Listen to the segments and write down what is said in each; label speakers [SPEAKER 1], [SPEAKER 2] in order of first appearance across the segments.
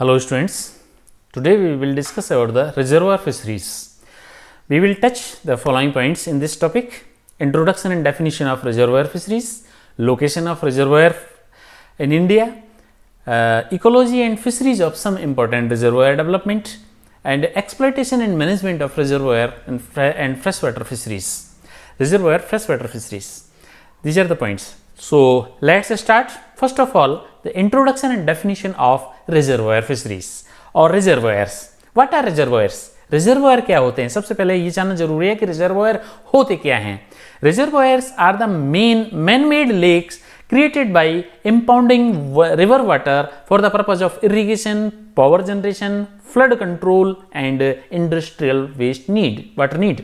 [SPEAKER 1] Hello students, today we will discuss about the reservoir fisheries. We will touch the following points in this topic: introduction and definition of reservoir fisheries, location of reservoir in India, ecology and fisheries of some important reservoir development, and exploitation and management of reservoir and freshwater fisheries. Reservoir freshwater fisheries. These are the points. So let's start. First of all, the introduction and definition of reservoir fisheries or reservoirs. What are reservoirs? Reservoir क्या होते हैं? सबसे पहले ये जानना जरूरी है कि रिजर्वायर होते क्या हैं. Reservoirs are the man made lakes created by impounding river water for the purpose of irrigation, power generation, flood control and industrial water need.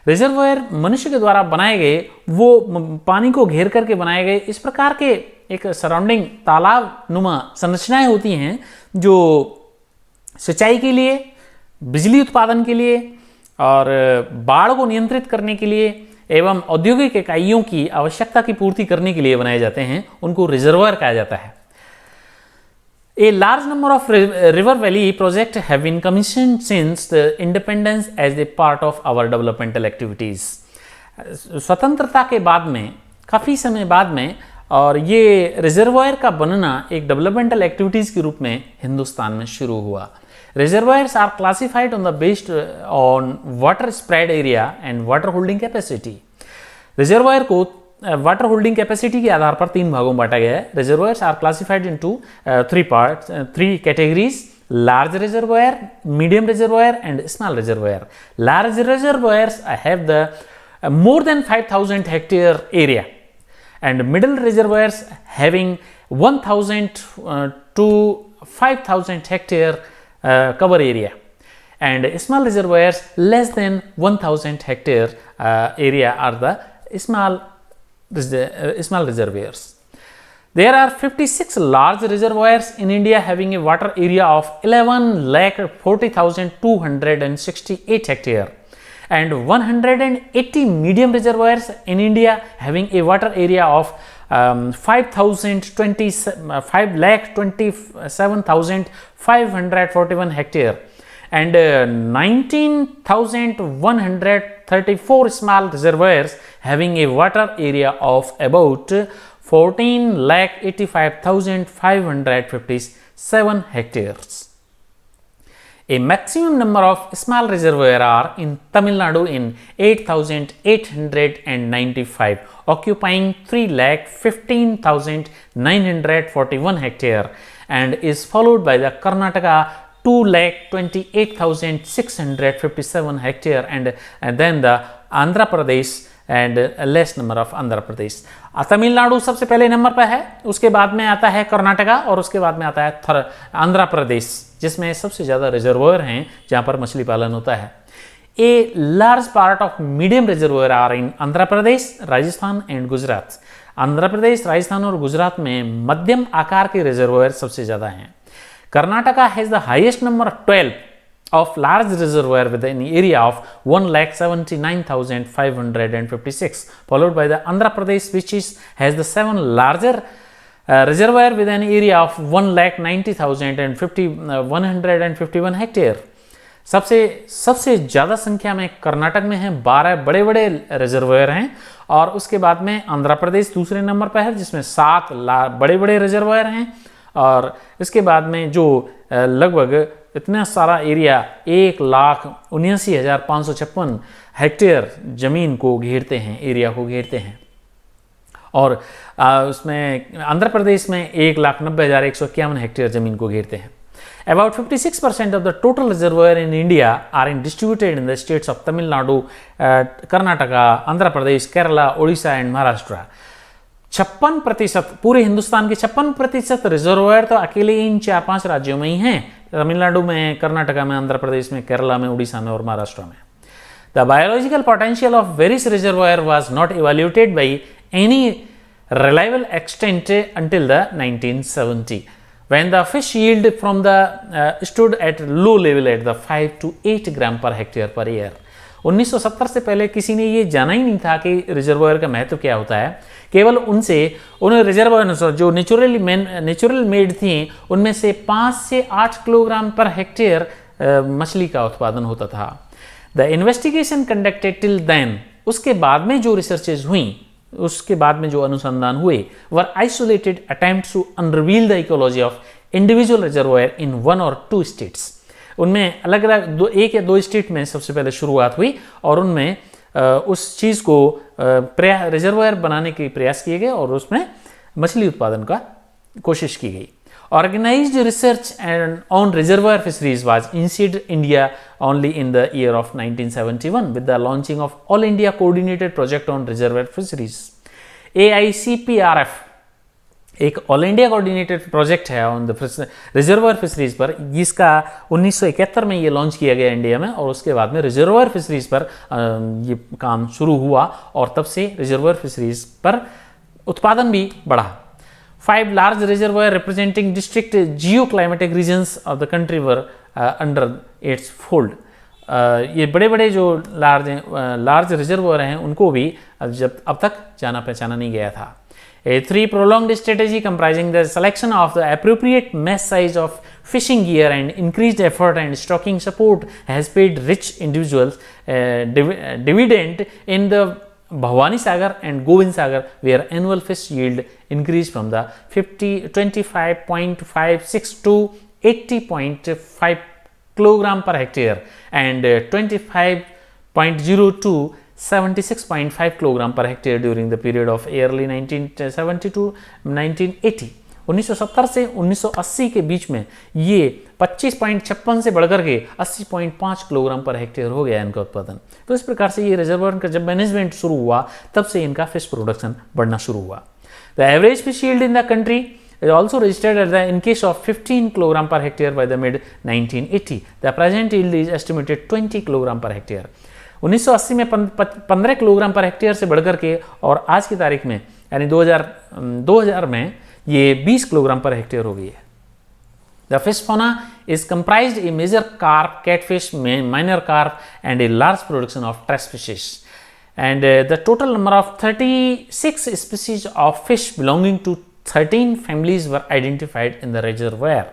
[SPEAKER 1] Reservoir मनुष्य के द्वारा बनाए गए, वो पानी को घेर करके बनाए गए इस प्रकार के एक सराउंडिंग तालाब नुमा संरचनाएं होती हैं जो सिंचाई के लिए, बिजली उत्पादन के लिए और बाढ़ को नियंत्रित करने के लिए एवं औद्योगिक इकाइयों की आवश्यकता की पूर्ति करने के लिए बनाए जाते हैं. उनको रिजर्वायर कहा जाता है. A large number of river valley projects have been commissioned since the independence as a part of our developmental activities. स्वतंत्रता के बाद में, काफ़ी समय बाद में, और ये रिजर्वायर का बनना एक डेवलपमेंटल एक्टिविटीज के रूप में हिंदुस्तान में शुरू हुआ. Reservoirs are classified on the based on water spread area and water holding capacity. Reservoir को वाटर होल्डिंग कैपेसिटी के आधार पर तीन भागों में बांटा गया है. Reservoirs are classified into three categories: large reservoir, medium reservoir and small reservoir. Large reservoirs have the more than 5,000 hectare area and middle reservoirs having 1,000 to 5,000 hectare cover area, and small reservoirs less than 1,000 hectare area are the small reservoirs. There are 56 large reservoirs in India having a water area of 11,40,268 hectare, and 180 medium reservoirs in India having a water area of 5,27,541 hectare, and 19,134 small reservoirs having a water area of about 14,85,557 hectares. A maximum number of small reservoirs are in Tamil Nadu in 8,895, occupying 3,15,941 hectare, and is followed by the Karnataka 2,28,657 hectare, and then the Andhra Pradesh and less number of Andhra Pradesh. Tamil Nadu सबसे पहले number पर है, उसके बाद में आता है कर्नाटका और उसके बाद में आता है आंध्र प्रदेश, जिसमें सबसे ज़्यादा रिजर्वायर हैं जहाँ पर मछली पालन होता है. A large part of medium reservoir are in Andhra Pradesh, Rajasthan and Gujarat. Andhra Pradesh, Rajasthan और गुजरात में मध्यम आकार के रिजर्वायर सबसे ज़्यादा हैं. Karnataka has the highest number 12 of large reservoir with an area of 1,79,556, followed by the Andhra Pradesh which has the 7 larger reservoir with an area of 1,90,151 hectare. सबसे ज़्यादा संख्या में कर्नाटक में है, 12 बड़े बड़े रिजर्वायर हैं, और उसके बाद में आंध्र प्रदेश दूसरे नंबर पर है जिसमें 7 बड़े बड़े रिजर्वायर हैं, और इसके बाद में जो लगभग इतना सारा एरिया 1,79,556 हेक्टेयर जमीन को घेरते हैं, एरिया को घेरते हैं. और उसमें आंध्र प्रदेश में 1,90,151 हेक्टेयर जमीन को घेरते हैं. About 56% of the total reservoir in India are distributed in the states of Tamil Nadu, Karnataka, Andhra Pradesh, Kerala, Odisha and Maharashtra. 56%, पूरे हिंदुस्तान के 56% रिजर्वायर तो अकेले इन 4-5 राज्यों में ही हैं, तमिलनाडु में, कर्नाटका में, आंध्र प्रदेश में, केरला में, उड़ीसा में और महाराष्ट्र में. The biological potential of various reservoir was not evaluated by any reliable extent until the 1970 when the fish yield from the stood at low level at the 5 to 8 gram per hectare per year. 1970 से पहले किसी ने ये जाना ही नहीं था कि reservoir का महत्व क्या होता है, केवल उनसे उन्हें रिजर्वायर जो नेचुरल मेड थी उनमें से 5 से 8 किलोग्राम पर हेक्टेयर मछली का उत्पादन होता था। The investigation conducted till then, उसके बाद में जो रिसर्चेज हुई, उसके बाद में जो अनुसंधान हुए, were isolated attempts to unreveal the ecology of individual reservoir in 1 or 2 states. उनमें अलग अलग 1 या 2 स्टेट में सबसे पहले शुरुआत हुई और उनमें उस चीज़ को रिजर्वायर बनाने के प्रयास किए गए और उसमें मछली उत्पादन का कोशिश की गई। Organized research on reservoir fisheries was initiated in India only in the year of 1971 with the launching of All India Coordinated Project on Reservoir Fisheries, AICPRF। एक ऑल इंडिया कोऑर्डिनेटेड प्रोजेक्ट है ऑन द रिजर्वायर फिशरीज पर, जिसका 1971 में ये launch किया गया India में और उसके बाद में रिजर्वायर फिशरीज पर ये काम शुरू हुआ और तब से रिजर्वायर फिशरीज पर उत्पादन भी बढ़ा। 5 large reservoir representing distinct geoclimatic regions of the country were under its fold। ये बड़े बड़े जो लार्ज रिजर्वायर हैं उनको भी अब तक जाना पहचाना नहीं गया था। A 3 prolonged strategy comprising the selection of the appropriate mesh size of fishing gear and increased effort and stocking support has paid rich individuals dividend in the Bhavani Sagar and Govind Sagar, where annual fish yield increased from the 25.56 to 80.5 kilogram per hectare and 25.0 to 76.5 kilogram per hectare during the period of early 1970 to 1980। 1970 से 1980 के बीच में ये 25.56 से बढ़कर के 80.5 kilogram per hectare हो गया इनका उत्पादन। तो इस प्रकार से ये रिजर्वायर का जब मैनेजमेंट शुरू हुआ तब से इनका फिश प्रोडक्शन बढ़ना शुरू हुआ। The average fish yield in the country is also registered at the in case of 15 kilogram per hectare by the mid 1980। The present yield is estimated 20 kilogram per hectare। 1980 में 15 kilogram per hectare से बढ़कर के और आज की तारीख में यानी 2000 में ये 20 किलोग्राम पर हेक्टेयर हो गई है। The fish fauna is comprised a major carp, catfish, minor carp and a large production of trash fishes, and the total number of 36 species of fish belonging to 13 families were identified in the reservoir।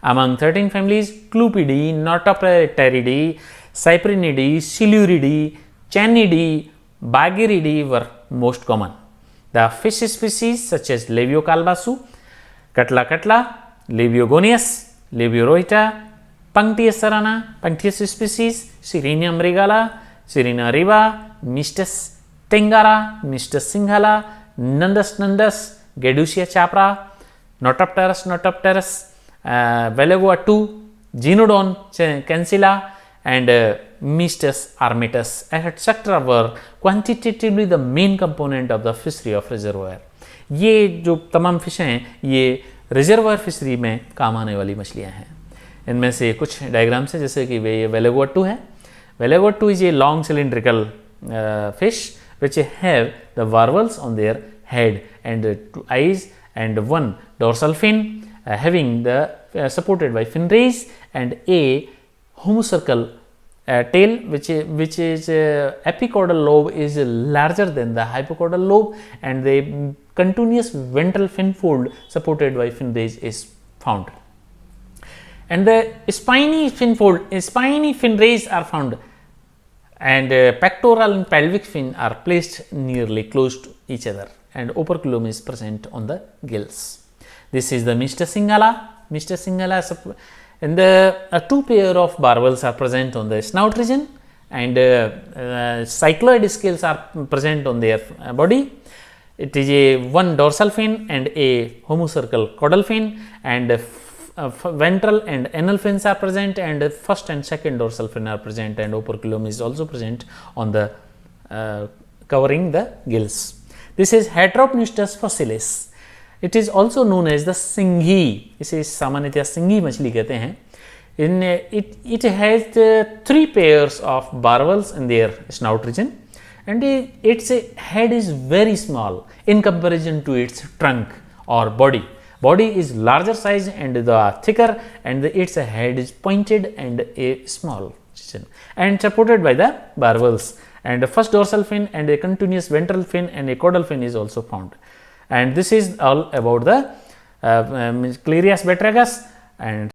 [SPEAKER 1] Among 13 families, Clupidae, Notopteridae, Cyprinidae, Siluridae, Chanidae, Bagiridae were most common। The fish species such as Labiocalbasu, Catla catla, Labiogonius, Labioroita, Punctius serrana, Punctius species, Sirenium regala, Sirenia riba, Mistus tengara, Mistus singhala, Nundus nundus, Gadusia chapra, Notopterus, Velagoa2, Genodon cancilla and Mistus armatus etc. were quantitatively the main component of the fishery of reservoir। ये जो तमाम fish हैं ये reservoir fishery में काम आने वाली मछलियाँ हैं। इनमें से कुछ डायग्राम्स हैं जैसे कि ये Velagoa2 है। Velagoa2 is a long cylindrical fish which have the varvels on their head and 2 eyes and 1 dorsal fin having the supported by fin rays and a homocercal tail which is apicaudal lobe is larger than the hypocaudal lobe and the continuous ventral fin fold supported by fin rays is found, and the spiny fin rays are found, and pectoral and pelvic fin are placed nearly close to each other and operculum is present on the gills. This is the Mistus singhala. And the 2 pair of barbels are present on the snout region and cycloid scales are present on their body. It is a 1 dorsal fin and a homocercal caudal fin and ventral and anal fins are present and first and second dorsal fin are present and operculum is also present on the covering the gills. This is Heteropneustus fossilis. It is also known as the सिंघी, इसे सामान्यतः सिंघी मछली कहते हैं। It has 3 pairs of barbels in their snout region and its head is very small in comparison to its trunk or body. Body is larger size and the thicker and its head is pointed and a small and supported by the barbels and a first dorsal fin and a continuous ventral fin and a caudal fin is also found. And this is all about the Clerias batragus. And